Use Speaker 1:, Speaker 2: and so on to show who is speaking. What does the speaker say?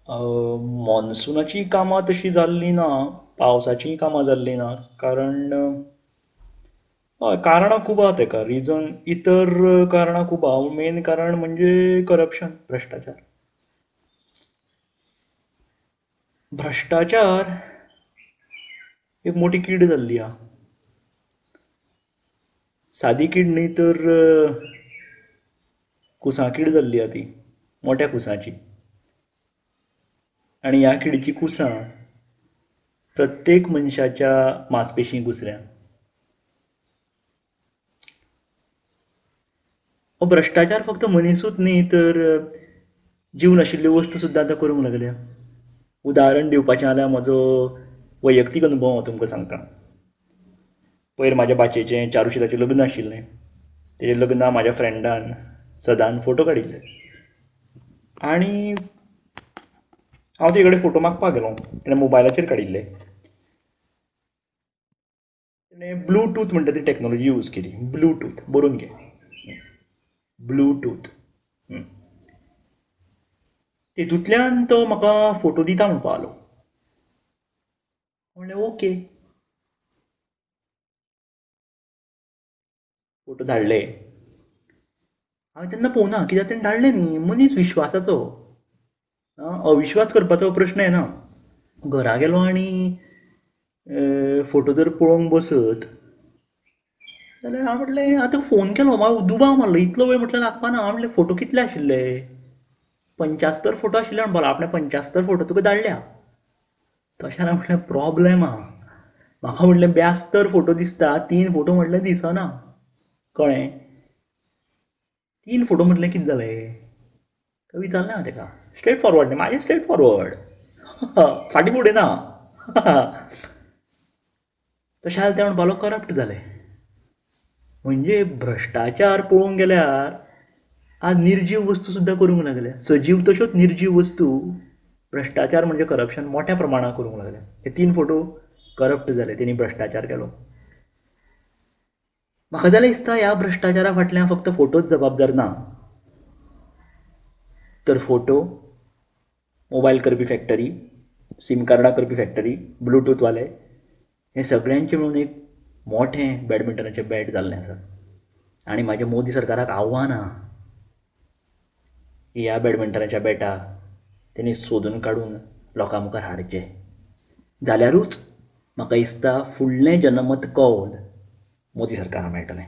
Speaker 1: मॉन्सुनाची कामां तशी जाल्ली ना, पावसाचीय कामां जाल्ली ना, कारण हय कारणां खूब आहा तेका. रिजन इतर कारणां खूब आहा. मेन कारण म्हणजे करप्शन, भ्रश्टाचार. भ्रश्टाचार एक मोठी कीड जाल्ली आहा. सादी कीड न्ही तर कुसां कीड जाल्ली आहा ती, मोठ्या कुसांची. आनी ह्या किडीची कुसां प्रत्येक मनशाच्या मांसपेशींत घुसल्या. हो भ्रश्टाचार फक्त मनीसूच न्ही तर जीव नाशिल्ल्यो वस्तू सुद्दां आतां करूंक लागल्या. उदाहरण दिवपाचें जाल्यार म्हजो वैयक्तीक अनुभव हांव तुमकां सांगतां. पयर म्हाज्या बाचयेचें चारुशिलाचें लग्न आशिल्लें. तेजे लग्नाक म्हाज्या फ्रँडान सदान फोटो काडिल्ले. आनी हांव तेजे कडेन फोटो मागपाक गेलो. तेणें मोबायलाचेर काडिल्ले. तेणें ब्लूटूथ म्हणटा ती टॅक्नॉलॉजी यूज केली. ब्लूटूथ बरोवन घे. ब्लूटूथ. तेतूंतल्यान तो म्हाका फोटो दिता म्हणपा लागलो. म्हणलें ओके. फोटो धाडले. हांवें तेन्ना पळोवना कित्याक तेणें धाडले न्ही. मनीस विश्वासाचो. अविश्वास करपाचो प्रश्न येना. घरा गेलो आनी फोटो जर पळोवंक बसत जाल्यार हांव म्हटलें आतां फोन केलो हांव दुबाव मारलो. इतलो वेळ म्हटल्यार लागपाना. हांव म्हणलें फोटो कितले आशिल्ले? 75 फोटो आशिल्ले म्हणपाक लागलो. आपणे 75 फोटो तुका धाडल्या. तशें जाल्यार म्हटलें प्रॉब्लेम आहा. म्हाका म्हटलें 72 फोटो दिसता, 3 फोटो म्हटल्यार दिसना. कळ्ळें? 3 फोटो म्हटल्यार कितें जालें? विचारलें हांवें तेका. स्ट्रेट फॉरवर्ड न्ही म्हाजें स्ट्रेट फॉरवर्ड. फाटीं फुडें ना. तशें जाल्यार तें म्हणपाक लागलो करप्ट जाले. म्हणजे भ्रश्टाचार पळोवंक गेल्यार आज निर्जीव वस्तू सुद्दां करूंक लागल्या. सजीव तश्योच निर्जीव वस्तू भ्रश्टाचार म्हणजे करप्शन मोठ्या प्रमाणांत करूंक लागल्या. हे 3 फोटो करप्ट जाले. तेणी भ्रश्टाचार केलो. म्हाका जाल्यार दिसता ह्या भ्रश्टाचारा फाटल्यान फक्त फोटोच जबाबदार ना, तर फोटो, मोबायल करपी फॅक्टरी, सीम कार्डां करपी फॅक्टरी, ब्लूटूथवाले हे सगळ्यांचें मेळून एक मोठें बॅडमिंटनाचें बॅट जाल्लें आसा. आनी म्हाजें मोदी सरकाराक आव्हान आहा की ह्या बॅडमिंटनाच्या बॅटाक तेणी सोदून काडून लोकां मुखार हाडचें. जाल्यारूच म्हाका दिसता फुडलें जनमत कौल मोदी सरकाराक मेळटलें.